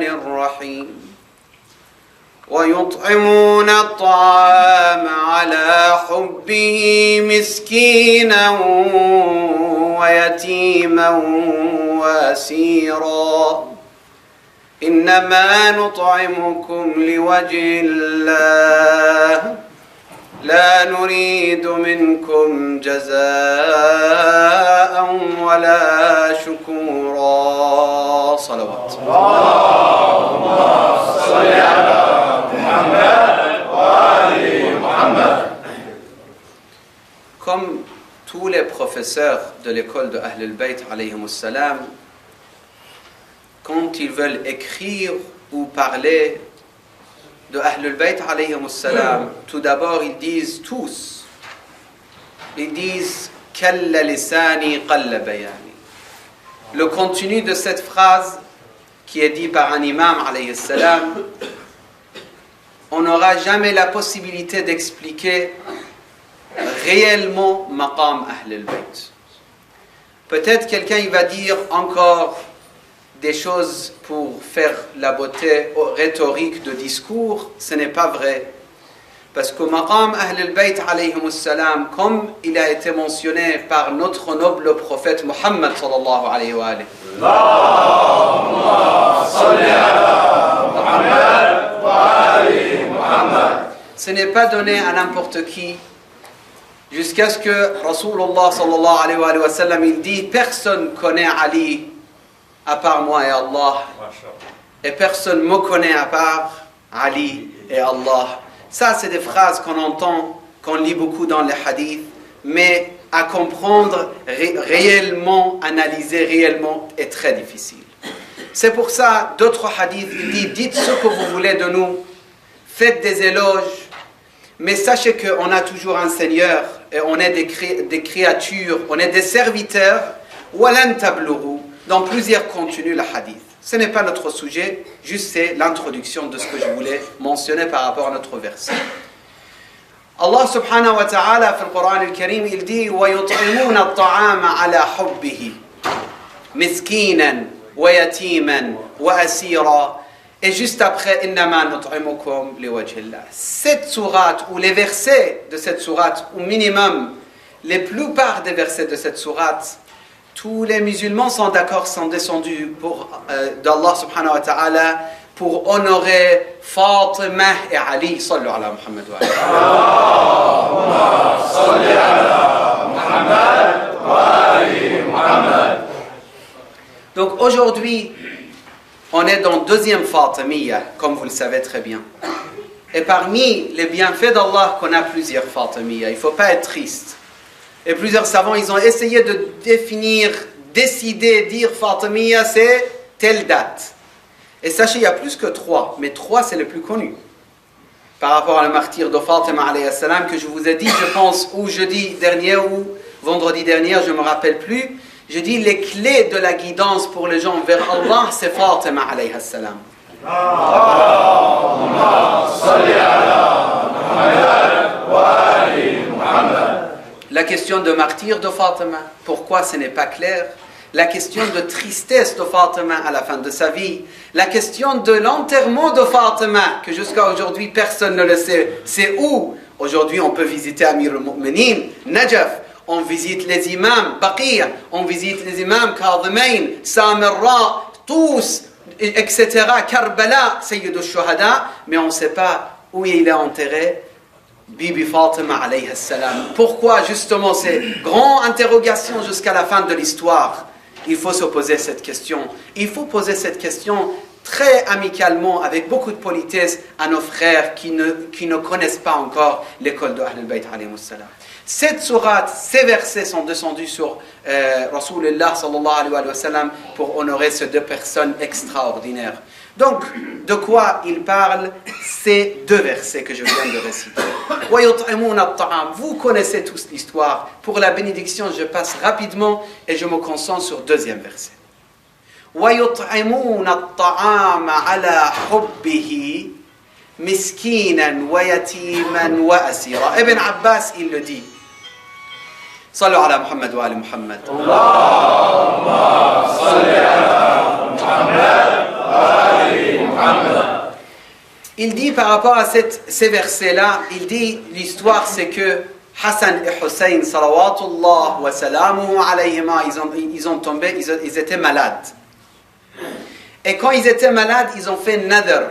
الرحمن الرحيم ويطعمون الطعام على حبه مسكينا ويتيما وأسيرا إنما نطعمكم لوجه الله لا نريد منكم جزاء ولا شكورا صلوات اللهم صل على محمد وآل محمد. Comme tous les professeurs de l'école de Ahl al-Bayt alayhim salam, quand ils veulent écrire ou parler de Ahl al-Bayt alayhim salam, tout d'abord ils disent tous, ils disent Kalla lisani qalla bayani. Le contenu de cette phrase qui est dit par un imam alayhi salam, on n'aura jamais la possibilité d'expliquer réellement maqam Ahl al-Bayt. Peut-être quelqu'un il va dire encore des choses pour faire la beauté rhétorique de discours, ce n'est pas vrai. Parce que maqam Ahl al-Bayt alayhim salam, comme il a été mentionné par notre noble prophète Muhammad sallallahu alayhi wa alayhi. Allahumma salli ala Muhammad wa ali Muhammad. Ce n'est pas donné à n'importe qui, jusqu'à ce que Rasulullah sallallahu alayhi wa sallam il dit personne connaît Ali à part moi et Allah, et personne me connaît à part Ali et Allah. Ça, c'est des phrases qu'on entend, qu'on lit beaucoup dans les hadiths, mais à comprendre réellement, analyser réellement est très difficile. C'est pour ça, d'autres hadiths disent, dites ce que vous voulez de nous, faites des éloges, mais sachez qu'on a toujours un Seigneur, et on est des créatures, on est des serviteurs, walan tablughu. Dans plusieurs contenus, le hadith. Ce n'est pas notre sujet, juste c'est l'introduction de ce que je voulais mentionner par rapport à notre verset. Allah subhanahu wa ta'ala, dans le Coran al-Karim, il dit وَيُطْعِمُونَ الطَّعَامَ عَلَى حُبِّهِ مِسْكِينًا وَيَتِيمًا وَأَسِيرًا. Et juste après, إِنَّمَا نُطْعِمُكُمْ لِوَجْهِ اللَّهِ. Cette sourate, ou les versets de cette sourate, au minimum, les plupart des versets de cette sourate, tous les musulmans sont d'accord, sont descendus d'Allah subhanahu wa ta'ala pour honorer Fatima et Ali. Sallu ala Muhammad wa ali. Allahumma salli ala Muhammad wa ali Muhammad. Donc aujourd'hui, on est dans le deuxième Fatimiyya, comme vous le savez très bien. Et parmi les bienfaits d'Allah, qu'on a plusieurs Fatimiyya, il ne faut pas être triste. Et plusieurs savants, ils ont essayé de définir, décider, dire Fatimiyya, c'est telle date. Et sachez, il y a plus que 3, mais 3 c'est le plus connu. Par rapport à le martyr de Fatima alayhi salam, que je vous ai dit, je pense, ou jeudi dernier, ou vendredi dernier, je ne me rappelle plus, je dis les clés de la guidance pour les gens vers Allah, c'est Fatima alayhi salam. Allahumma salli ala Muhammad wa ali Muhammad. La question de martyr de Fatima, pourquoi ce n'est pas clair? La question de tristesse de Fatima à la fin de sa vie. La question de l'enterrement de Fatima, que jusqu'à aujourd'hui personne ne le sait. C'est où? Aujourd'hui on peut visiter Amir al-Mu'minin, Najaf, on visite les imams Baqi', on visite les imams Kadhimain, Samarra, tous, etc. Karbala, Sayyid al-Shuhada, mais on ne sait pas où il est enterré. Bibi Fatima alayhi salam. Pourquoi justement ces grandes interrogations jusqu'à la fin de l'histoire? Il faut se poser cette question. Il faut poser cette question très amicalement, avec beaucoup de politesse, à nos frères qui ne connaissent pas encore l'école de Ahl al-Bayt alayhi salam. Cette sourate, ces versets sont descendus sur Rasulullah sallallahu alayhi wa sallam pour honorer ces deux personnes extraordinaires. Donc, de quoi il parle? Ces deux versets que je viens de réciter. Vous connaissez tous l'histoire. Pour la bénédiction, je passe rapidement et je me concentre sur le deuxième verset. وَيُطْعِمُونَ الطَّعَامَ عَلَى حُبِّهِ مِسْكِينًا وَيَتِيمًا وَأَسِيرًا. Ibn Abbas, il le dit. Sallu ala Muhammad wa ali Muhammad. Allahumma salli ala Muhammad wa ali il dit par rapport à ces versets-là, il dit, l'histoire c'est que Hassan et Hussein, salawatullah wa salamuhu alayhima, ils étaient malades. Et quand ils étaient malades, ils ont fait nadr,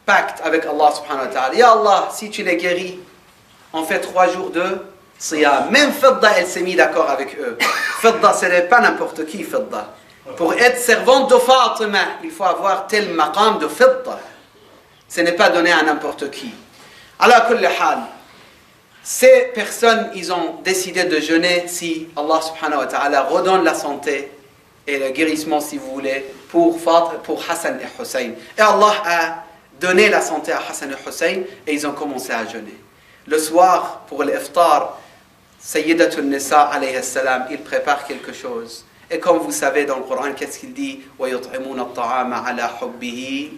pacte avec Allah subhanahu wa ta'ala. Ya Allah, si tu les guéris, on fait 3 jours de siyam. Même Fidda, elle s'est mise d'accord avec eux. Fidda, ce n'est pas n'importe qui, Fidda. Pour être servante de Fatima, il faut avoir tel maqam de Fidda. Ce n'est pas donné à n'importe qui. Ala kulli hal, ces personnes, ils ont décidé de jeûner si Allah subhanahu wa ta'ala redonne la santé et le guérissement, si vous voulez, pour Hassan et Hussein. Et Allah a donné la santé à Hassan et Hussein et ils ont commencé à jeûner. Le soir, pour l'iftar, Sayyidatun Nisa alayhi salam, il prépare quelque chose. Et comme vous savez dans le Coran, qu'est-ce qu'il dit? وَيُطْعِمُونَ الطَّعَامَ عَلَى حُبِّهِ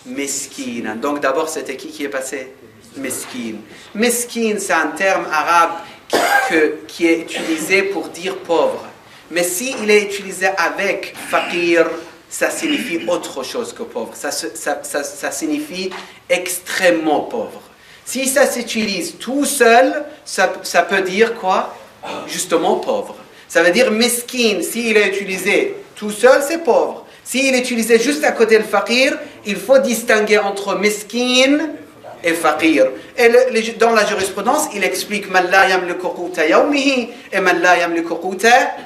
مِسْكِينًا. Donc d'abord, c'était qui est passé? Miskin. Miskin, c'est un terme arabe qui est utilisé pour dire pauvre. Mais s'il est utilisé avec faqir, ça signifie autre chose que pauvre. Ça signifie extrêmement pauvre. Si ça s'utilise tout seul, ça peut dire quoi? Justement pauvre. Ça veut dire miskin, s'il est utilisé tout seul, c'est pauvre. S'il est utilisé juste à côté de faqir, il faut distinguer entre miskin et faqir. Et dans la jurisprudence, il explique man la yamliku quta yawmihi et man la yamliku quta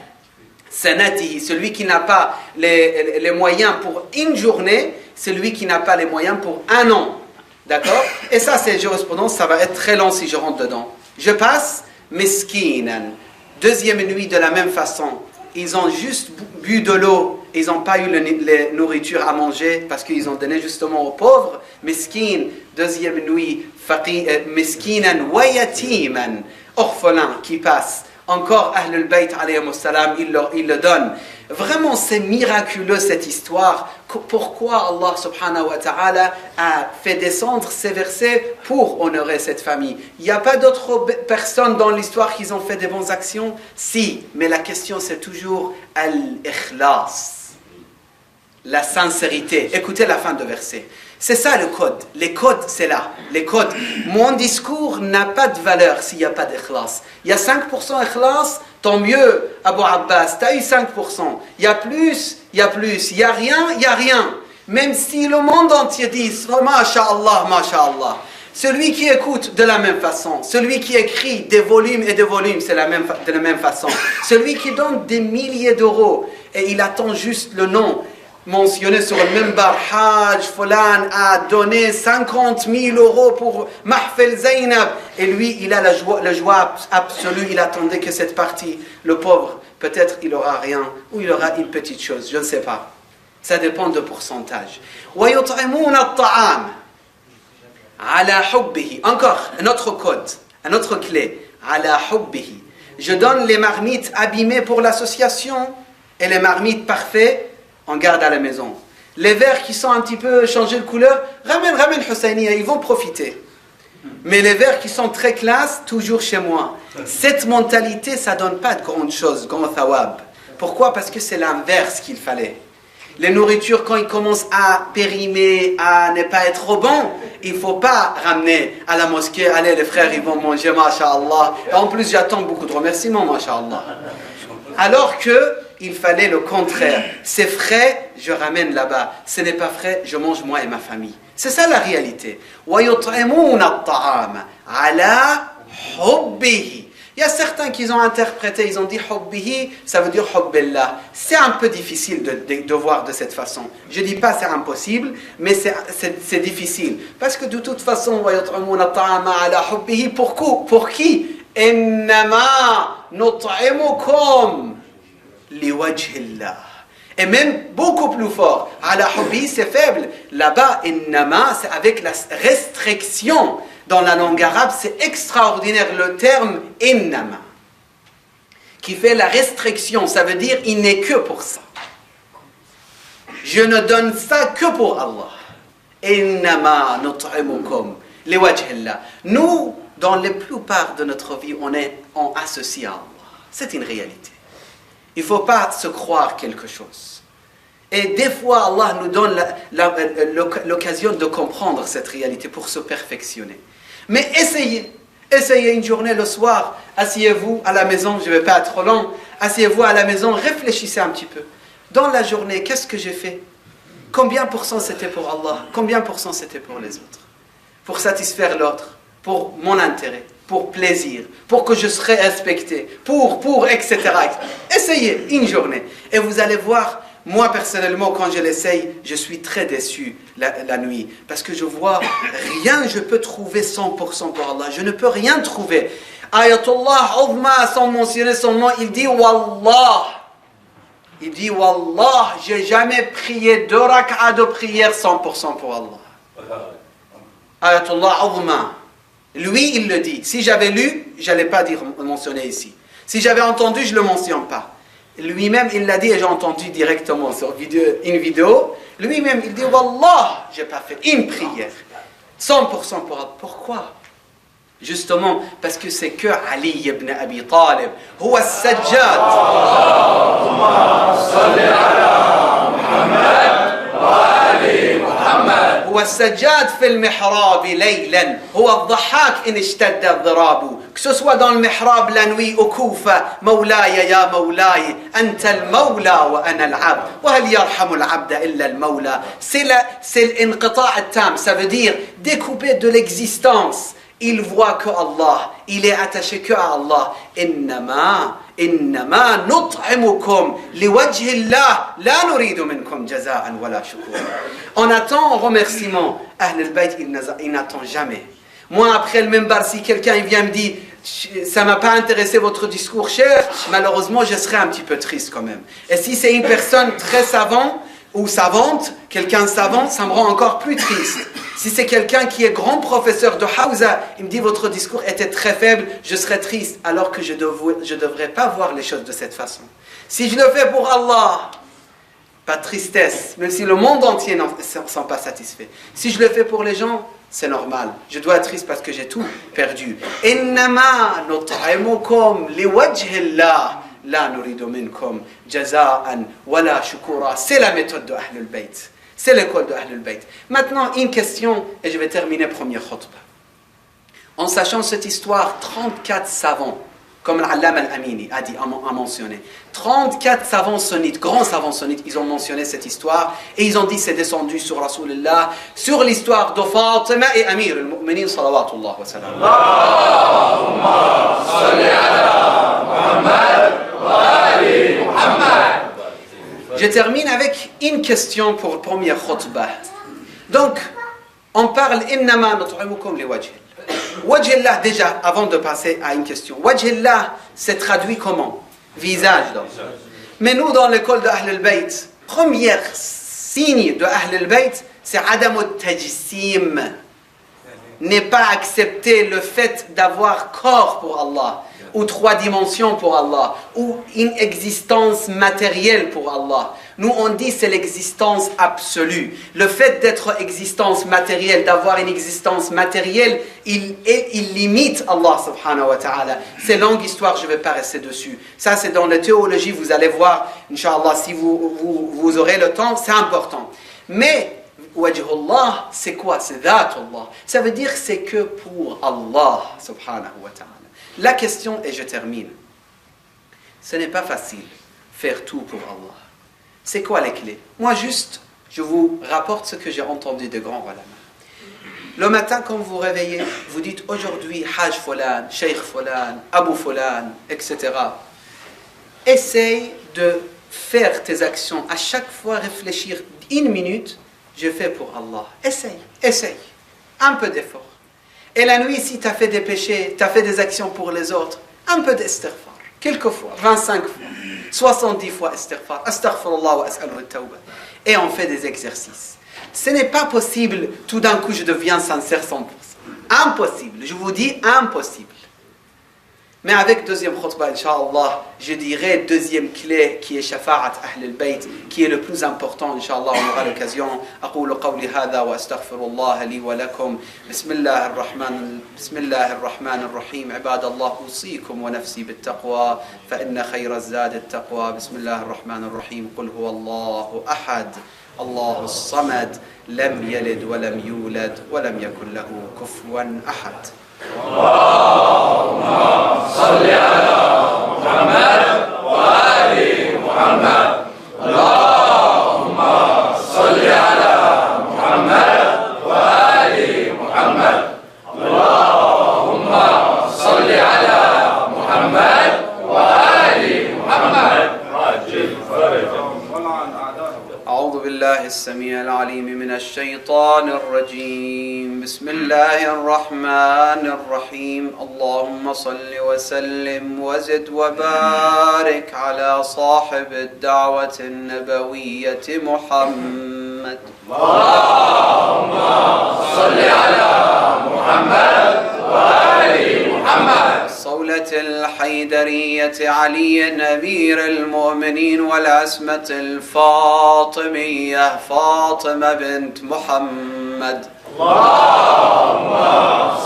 sanatihi. Celui qui n'a pas les moyens pour une journée, celui qui n'a pas les moyens pour un an. D'accord? Et ça, c'est jurisprudence, ça va être très long si je rentre dedans. Je passe, miskinan. Deuxième nuit, de la même façon. Ils ont juste bu de l'eau, ils n'ont pas eu la nourriture à manger parce qu'ils ont donné justement aux pauvres. Miskin, deuxième nuit, miskinan wa yatiman, orphelin qui passe. Encore Ahlul Bayt alayhimus salam, il le donne. Vraiment, c'est miraculeux cette histoire. Pourquoi Allah subhanahu wa ta'ala a fait descendre ces versets pour honorer cette famille? Il n'y a pas d'autres personnes dans l'histoire qui ont fait des bonnes actions? Si, mais la question c'est toujours al-ikhlas, la sincérité. Écoutez la fin de verset. C'est ça le code. Les codes, c'est là. Les codes. Mon discours n'a pas de valeur s'il n'y a pas d'ikhlas. Il y a 5% ikhlas, tant mieux, Abu Abbas, tu as eu 5%. Il y a plus, il y a plus. Il n'y a rien, il n'y a rien. Même si le monde entier dit, masha'Allah, masha'Allah. Celui qui écoute de la même façon, celui qui écrit des volumes et des volumes, c'est de la même façon. Celui qui donne des milliers d'euros et il attend juste le nom mentionné sur le minbar, Hajj Fulan a donné 50 000 euros pour Mahfel Zainab. Et lui, il a la joie absolue, il attendait que cette partie. Le pauvre, peut-être il aura rien, ou il aura une petite chose, je ne sais pas. Ça dépend de pourcentage. وَيُطْعِمُونَ الطَّعَامَ عَلَى حُبِّهِ. Encore, un autre code, une autre clé. عَلَى حُبِّهِ. Je donne les marmites abîmées pour l'association et les marmites parfaites, on garde à la maison. Les verres qui sont un petit peu changés de couleur, ramène Husseiniya, ils vont profiter. Mais les verres qui sont très classe, toujours chez moi. Cette mentalité, ça ne donne pas de grandes choses, grand thawab. Pourquoi? Parce que c'est l'inverse qu'il fallait. Les nourritures, quand ils commencent à périmer, à ne pas être bon, il ne faut pas ramener à la mosquée. Allez, les frères, ils vont manger, masha'Allah. Et en plus, j'attends beaucoup de remerciements, masha'Allah. Alors que il fallait le contraire. C'est frais, je ramène là-bas. Ce n'est pas frais, je mange moi et ma famille. C'est ça la réalité. وَيُطْعِمُونَ الطَّعَامَ عَلَى حُبِّهِ. Il y a certains qui ont interprété, ils ont dit حُبِّهِ, ça veut dire حُبِّاللَّهِ. C'est un peu difficile de voir de cette façon. Je ne dis pas c'est impossible, mais c'est difficile. Parce que de toute façon, وَيُطْعِمُونَ الطَّعَامَ عَلَى حُبِّهِ, pour qui? إِنَّمَا نُطْعِمُكُمْ liwajhillah. Et même beaucoup plus fort. Ala hubbi, c'est faible. Là-bas, innama, c'est avec la restriction. Dans la langue arabe, c'est extraordinaire le terme innama, qui fait la restriction. Ça veut dire il n'est que pour ça. Je ne donne ça que pour Allah. Innama nut'imukum liwajhillah. Nous, dans la plupart de notre vie, on associe à Allah. C'est une réalité. Il ne faut pas se croire quelque chose. Et des fois, Allah nous donne l'occasion de comprendre cette réalité pour se perfectionner. Mais essayez une journée le soir, asseyez-vous à la maison, je ne vais pas être trop long, asseyez-vous à la maison, réfléchissez un petit peu. Dans la journée, qu'est-ce que j'ai fait? Combien % c'était pour Allah? Combien % c'était pour les autres? Pour satisfaire l'autre, pour mon intérêt, pour plaisir, pour que je serai respecté, etc. Essayez une journée et vous allez voir. Moi, personnellement, quand je l'essaye, je suis très déçu la nuit. Parce que je vois rien, je peux trouver 100% pour Allah. Je ne peux rien trouver. Ayatollah Uzma, sans mentionner son nom, il dit Wallah. Il dit Wallah, j'ai jamais prié 2 rak'ah de prière 100% pour Allah. Ayatollah Uzma. Lui, il le dit. Si j'avais lu, je n'allais pas mentionner ici. Si j'avais entendu, je ne le mentionne pas. Lui-même, il l'a dit et j'ai entendu directement sur une vidéo. Lui-même, il dit Wallah, je n'ai pas fait une prière. 100% pour Allah. Pourquoi? Justement, parce que c'est que Ali ibn Abi Talib. Huwa as-Sajjad. Allahumma salli ala Muhammad wa ali Muhammad. هو السجاد في المحراب ليلا هو الضحاك إن اشتد الضراب que ce soit dans le mihrab la nuit au Koufa مولاي يا مولاي أنت المولى وأنا العبد وهل يرحم العبد إلا المولى c'est l'inqita' التام, ça veut dire découpé de l'existence. Il voit que Allah, il est attaché que à Allah. إنما نطعمكم لوجه الله لا نريد منكم جزاء ولا شكورا. On attend un remerciement. Ahl al-Bayt, il n'attend jamais. Moi, après le minbar, si quelqu'un vient me dire ça m'a pas intéressé votre discours cher, malheureusement, je serai un petit peu triste quand même. Et si c'est une personne très savante ou savante, quelqu'un de savant, ça me rend encore plus triste. Si c'est quelqu'un qui est grand professeur de Hawza, il me dit votre discours était très faible, je serais triste, alors que je ne devrais pas voir les choses de cette façon. Si je le fais pour Allah, pas de tristesse, même si le monde entier ne sont pas satisfaits. Si je le fais pour les gens, c'est normal. Je dois être triste parce que j'ai tout perdu. Innama nut'imukum liwajhillah la nuridu minkum jaza'an wala shukura. C'est la méthode de Ahlul Bayt. C'est l'école de Ahlul Bayt. Maintenant, une question, et je vais terminer première khutbah. En sachant cette histoire, 34 savants, comme l'Allama al-Amini a mentionné, 34 savants sunnites, grands savants sunnites, ils ont mentionné cette histoire, et ils ont dit c'est descendu sur Rasulullah, sur l'histoire de Fatima et Amir al-Mu'minin, salawatullah wa salam. Allahumma salli ala Muhammad wa ali Muhammad. Je termine avec une question pour la première khutbah. Donc, on parle innama nut'imukum liwajhi. Wajhillah, déjà, avant de passer à une question. Wajhillah, c'est traduit comment? Visage, donc. Mais nous, dans l'école de Ahl al-Bayt, premier signe de Ahl al-Bayt, c'est Adam al-Tajsim. N'est pas accepter le fait d'avoir corps pour Allah, ou 3 dimensions pour Allah, ou une existence matérielle pour Allah. Nous, on dit c'est l'existence absolue. Le fait d'être existence matérielle, d'avoir une existence matérielle, il limite Allah subhanahu wa ta'ala. C'est longue histoire, je ne vais pas rester dessus. Ça, c'est dans la théologie, vous allez voir, Inch'Allah, si vous aurez le temps, c'est important. Mais, wajhullah, c'est quoi? C'est dhatullah. Ça veut dire c'est que pour Allah subhanahu wa ta'ala. La question, et je termine, ce n'est pas facile faire tout pour Allah. C'est quoi les clés? Moi juste, je vous rapporte ce que j'ai entendu de grands ulama. Le matin, quand vous vous réveillez, vous dites aujourd'hui Hajj Fulan, Sheikh Fulan, Abu Fulan, etc. Essaye de faire tes actions, à chaque fois réfléchir 1 minute, je fais pour Allah. Essaye. Un peu d'effort. Et la nuit, si tu as fait des péchés, tu as fait des actions pour les autres, un peu d'istighfar. Quelques fois, 25 fois, 70 fois istighfar. Astaghfirullah wa as'aluhu at-tawbah. Et on fait des exercices. Ce n'est pas possible, tout d'un coup, je deviens sincère 100%. Impossible. Je vous dis impossible. Mais avec deuxième khutbah, Inch'Allah, je dirais deuxième clé qui est Shafa'at Ahl al-Bayt, qui est le plus important, Inch'Allah, on aura l'occasion. أقول قولي هذا وأستغفر الله لي ولكم. بسم الله الرحمن الرحيم. عباد الله أوصيكم ونفسي بالتقوى فإن خير الزاد التقوى. بسم الله الرحمن الرحيم. قل هو الله أحد الله الصمد لم يلد ولم يولد ولم يكن له كفوا أحد. اللهم صل على محمد وآل محمد. اللهم صل على محمد وآل محمد. اللهم صل على محمد وآل محمد. عجل فرجهم والعن أعداءهم. أعوذ بالله السميع العليم من الشيطان الرجيم. بسم الله الرحمن الرحيم. اللهم صل وسلم وزد وبارك على صاحب الدعوة النبوية محمد. اللهم صل على محمد وآل محمد. الصولة الحيدرية علي أمير المؤمنين والعصمة الفاطمية فاطمة بنت محمد. اللهم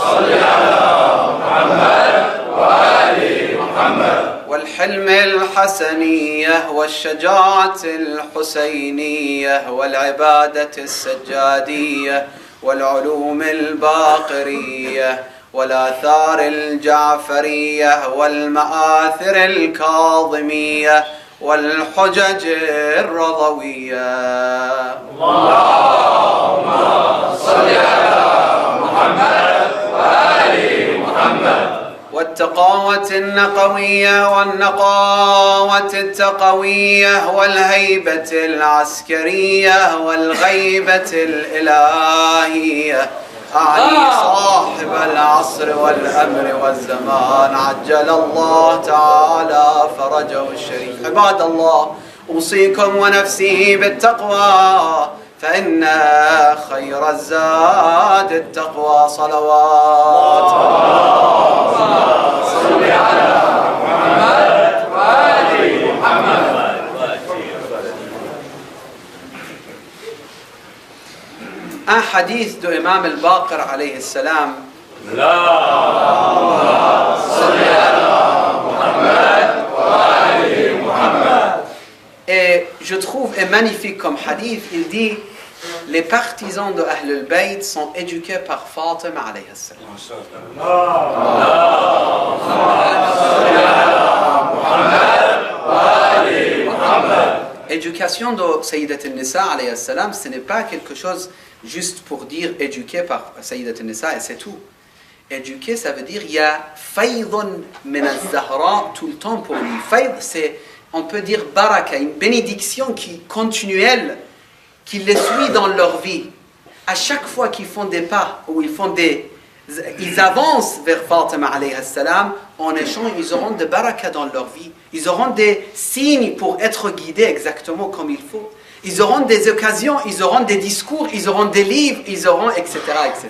صل على محمد وآل محمد. والحلم الحسنية والشجاعة الحسينية والعبادة السجادية والعلوم الباقرية والآثار الجعفرية والمآثر الكاظمية والحجج الرضوية. اللهم صل على محمد وآل محمد. والتقاوة النقوية والنقاوة التقوية والهيبة العسكرية والغيبة الإلهية. أعني صاحب العصر والأمر والزمان عجل الله تعالى فرجه الشريف. عباد الله أوصيكم ونفسي بالتقوى فإن خير الزاد التقوى. صلوات صل على محمد وآل محمد. Un hadith de Imam al-Baqir alayhi salam. Et je trouve est magnifique comme hadith. Il dit les partisans de Ahl al-Bayt sont éduqués par Fatima alayhi salam. Éducation de Sayyidat al-Nisa alayhi salam, ce n'est pas quelque chose juste pour dire éduqué par Sayyidat al-Nisa et c'est tout. Éduquer, ça veut dire il y a faydun min al-Zahra tout le temps pour lui. Fayd, c'est, on peut dire baraka, une bénédiction qui continuelle, qui les suit dans leur vie. À chaque fois qu'ils font des pas ou ils avancent vers Fatima alayhi salam, en échange, ils auront de baraka dans leur vie. Ils auront des signes pour être guidés exactement comme il faut. Ils auront des occasions, ils auront des discours, ils auront des livres, ils auront, etc., etc.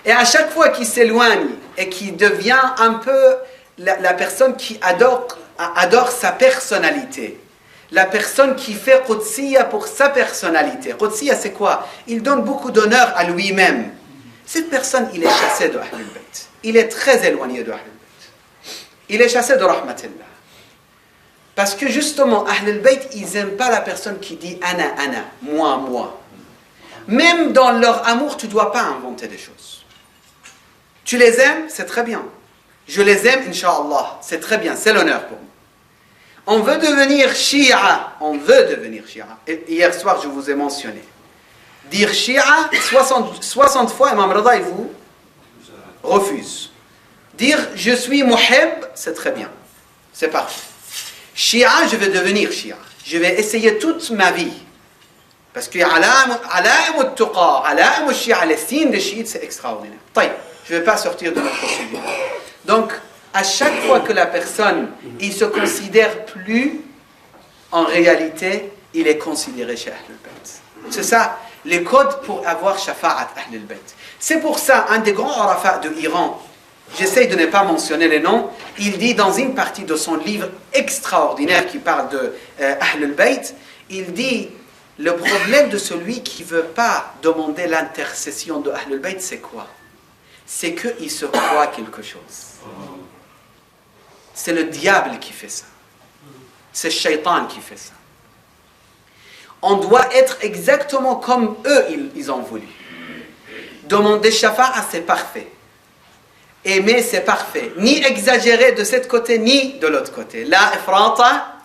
Et à chaque fois qu'il s'éloigne et qu'il devient un peu la personne qui adore sa personnalité, la personne qui fait Qudsiya pour sa personnalité. Qudsiya, c'est quoi? Il donne beaucoup d'honneur à lui-même. Cette personne, il est chassé de Ahl al-Bayt. Il est très éloigné de Ahl al-Bayt. Il est chassé de Rahmatillah. Parce que justement, Ahl al-Bayt, ils n'aiment pas la personne qui dit ana, ana, moi, moi. Même dans leur amour, tu ne dois pas inventer des choses. Tu les aimes, c'est très bien. Je les aime, Inch'Allah, c'est très bien, c'est l'honneur pour moi. On veut devenir Shia, on veut devenir Shia. Et hier soir, je vous ai mentionné. Dire Shia, 60 fois, Imam Rada, il vous refuse. Dire je suis Muhib, c'est très bien. C'est parfait. Shia, je vais devenir Shia. Je vais essayer toute ma vie. Parce que Alaim al-Tuqa, Alaim al-Shia, les signes des chiites, c'est extraordinaire. Je ne vais pas sortir de notre sujet. Donc, à chaque fois que la personne, il se considère plus, en réalité, il est considéré chez Ahl al-Bayt. C'est ça, les codes pour avoir Shafa'at Ahl al-Bayt. C'est pour ça, un des grands Arafat de Iran, j'essaye de ne pas mentionner les noms, il dit dans une partie de son livre extraordinaire qui parle de Ahl al-Bayt, il dit, le problème de celui qui ne veut pas demander l'intercession de Ahl al-Bayt, c'est quoi? C'est qu'il se croit quelque chose. C'est le diable qui fait ça. C'est le shaitan qui fait ça. On doit être exactement comme eux, ils ont voulu. Demander shafa'a, c'est parfait. Aimer, c'est parfait. Ni exagérer de ce côté, ni de l'autre côté. La ifrata,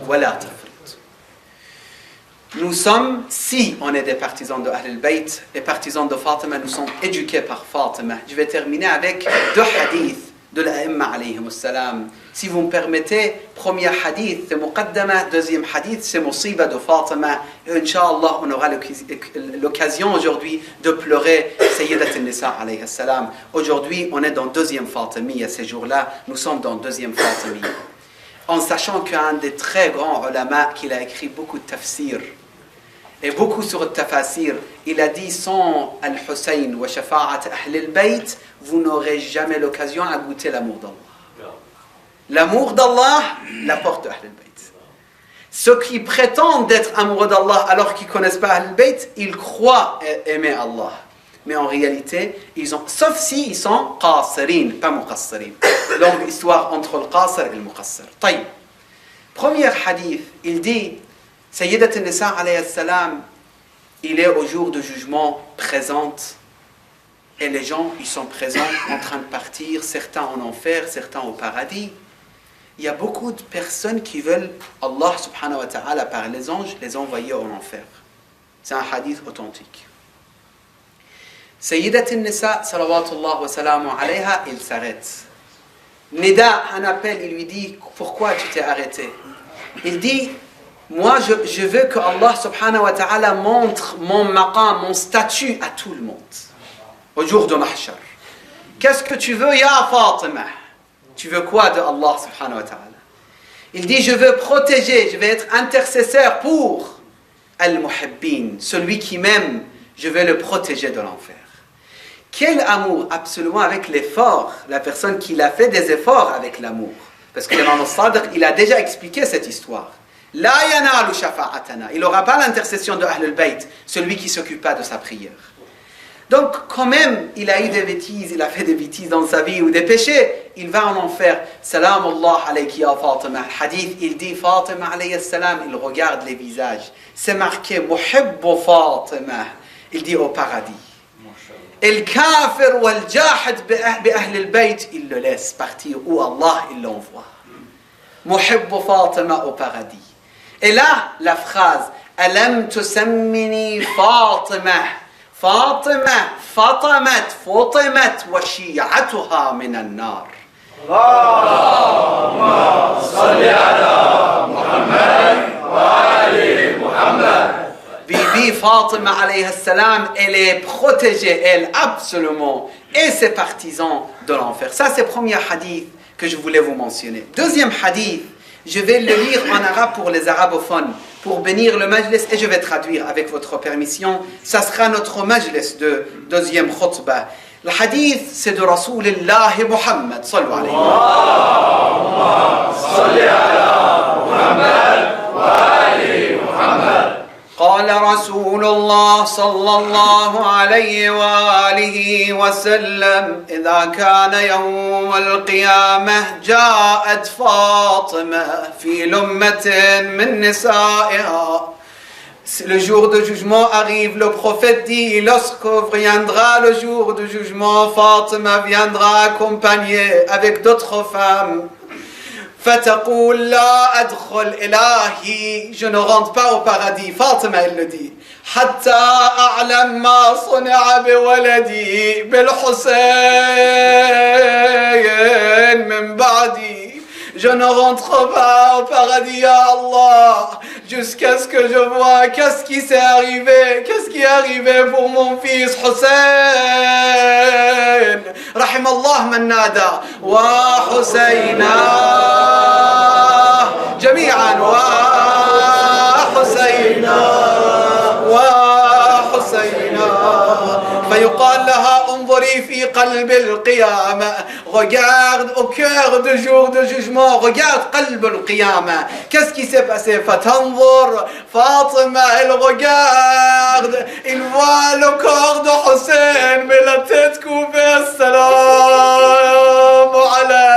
wa la tafrit. Nous sommes, si on est des partisans de Ahl al-Bayt, les partisans de Fatima, nous sommes éduqués par Fatima. Je vais terminer avec 2 hadiths de l'A'imma alayhim salam. Si vous me permettez, premier hadith, c'est Muqaddama, deuxième hadith, c'est Musiba de Fatima. Et Inch'Allah, on aura l'occasion aujourd'hui de pleurer Sayyidat al-Nisa alayhi salam. Aujourd'hui, on est dans deuxième Fatimiyya, ces jours-là, nous sommes dans deuxième Fatimiyya. En sachant qu'un des très grands ulama, qu'il a écrit beaucoup de tafsir, et beaucoup sur le tafasir, il a dit sans Al-Hussein wa shafa'at Ahl al-Bayt, vous n'aurez jamais l'occasion à goûter l'amour d'Allah. L'amour d'Allah, la porte de Ahl al-Bayt. Ceux qui prétendent d'être amoureux d'Allah alors qu'ils ne connaissent pas Ahl al-Bayt, ils croient aimer Allah. Mais en réalité, sauf si ils sont qasirin, pas muqassirin. Longue histoire entre le qasir et le muqassir. Taïb. Premier hadith, il dit, Sayyidat al-Nisa alayhi salam, il est au jour de jugement présente et les gens, ils sont présents en train de partir, certains en enfer, certains au paradis. Il y a beaucoup de personnes qui veulent Allah subhanahu wa ta'ala par les anges les envoyer en enfer. C'est un hadith authentique. Sayyidat al-Nisa salawatullah wa salamu alayha, il s'arrête. Nida, un appel, il lui dit, pourquoi tu t'es arrêté? Il dit, moi je veux que Allah subhanahu wa ta'ala montre mon maqam, mon statut à tout le monde. Au jour de Mahshar. Qu'est-ce que tu veux, ya Fatima? Tu veux quoi de Allah subhanahu wa ta'ala? Il dit, je veux protéger, je vais être intercesseur pour Al-Muhibbin, celui qui m'aime, je vais le protéger de l'enfer. Quel amour, absolument avec l'effort, la personne qui a fait des efforts avec l'amour. Parce que l'imam al-Sadiq, il a déjà expliqué cette histoire. La yanalu shafa'atana. Il n'aura pas l'intercession de Ahl al-Bayt, celui qui ne s'occupe pas de sa prière. Donc, quand même, il a eu des bêtises, il a fait des bêtises dans sa vie ou des péchés, il va en enfer. Salam Allah alayki ya Fatima. Hadith, il dit Fatima alayhi salam, il regarde les visages. C'est marqué Muhibbu Fatima. Il dit au paradis. Et le kafir ou le jahid bi Ahl al-Bayt, il le laisse partir où Allah il l'envoie. Muhibbu Fatima au paradis. Et là, la phrase Alam tusammini Fatima. Fatima, Fatamat, Fatimat, wa shi'atuha min al-nar. Allahumma salli ala Muhammad wa ali Muhammad. Bibi Fatima alayhi salam, elle est protégée, elle, absolument, et ses partisans de l'enfer. Ça, c'est le premier hadith que je voulais vous mentionner. Deuxième hadith, je vais le lire en arabe pour les arabophones, pour bénir le majlis, et je vais traduire avec votre permission. Ça sera notre majlis de deuxième khutbah. Le hadith, c'est de Rasulullah Muhammad, sallu alayhi. Allahumma salli ala Muhammad wa ali Muhammad. قال رسول الله صلى الله عليه وآله وسلم إذا كان يوم القيامة جاءت فاطمة في لمة من نسائها. Le jour de jugement arrive, le prophète dit, lorsque viendra le jour de jugement, Fatima viendra accompagnée avec d'autres femmes. فتقول لا أدخل إلهي, je ne rentre pas au paradis. Fatima, elle le dit. حتى أعلم ما صنع بولدي بالحسين من بعدي. Je ne rentre pas au paradis, ya Allah, jusqu'à ce que je vois qu'est-ce qui s'est arrivé, qu'est-ce qui est arrivé pour mon fils Hussein. Rahim Allah man nada wa Husseina jami'an wa Husseina wa Husseina. ويقال لها انظري في قلب القيامة. Regarde au cœur du jour de jugement. Regarde قلب القيامة. Qu'est-ce qui s'est passé? فتنظر Fatima, elle regarde, il voit le corps de Hussein, mais la tête couverte. Salam ala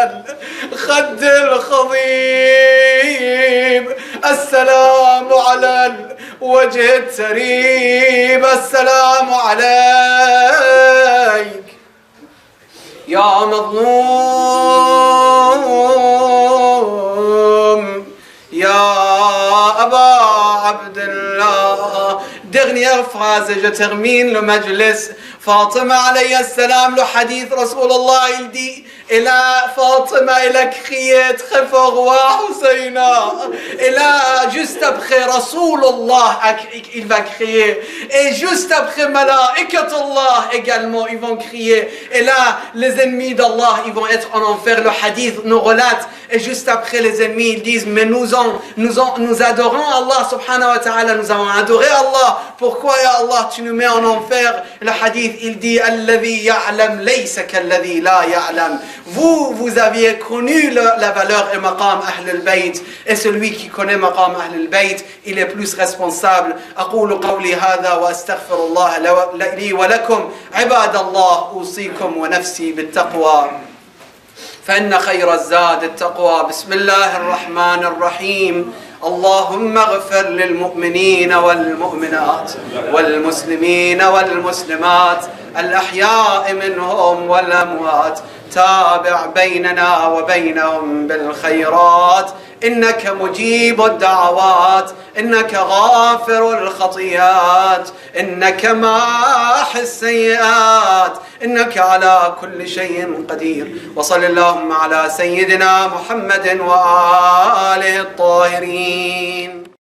al-Khadd al-Khadib. Assalam ala al-Wajh al-Tarib. Assalamu alayk. Ya mazloum. Ya Aba Abdullah. Dernière phrase et je termine le majlis. Fatima alayhi salam, le hadith Rasulullah, il dit, et là Fatima, elle a crié très fort, wa Husseina. Et là, juste après Rasulullah, il va crier. Et juste après Malaikatullah également, ils vont crier. Et là, les ennemis d'Allah, ils vont être en enfer. Le hadith nous relate. Et juste après, les ennemis, ils disent, mais nous adorons Allah subhanahu wa ta'ala, nous avons adoré Allah. Pourquoi, ya Allah, tu nous mets en enfer? Le hadith, il dit, Alladhi ya'lam laysa kalladhi la ya'lam. Vous aviez connu la valeur et maqam Ahl al-Bayt. Et celui qui connaît maqam Ahl al-Bayt, il est plus responsable. أقول قولي هذا وأستغفر الله لي ولكم عباد الله أوصيكم ونفسي بالتقوى فإن خير الزاد التقوى. بسم الله الرحمن الرحيم. اللهم اغفر للمؤمنين والمؤمنات والمسلمين والمسلمات الأحياء منهم والأموات. تابع بيننا وبينهم بالخيرات إنك مجيب الدعوات. إنك غافر الخطيئات. إنك ماحي السيئات. إنك على كل شيء قدير. وصل اللهم على سيدنا محمد وآله الطاهرين.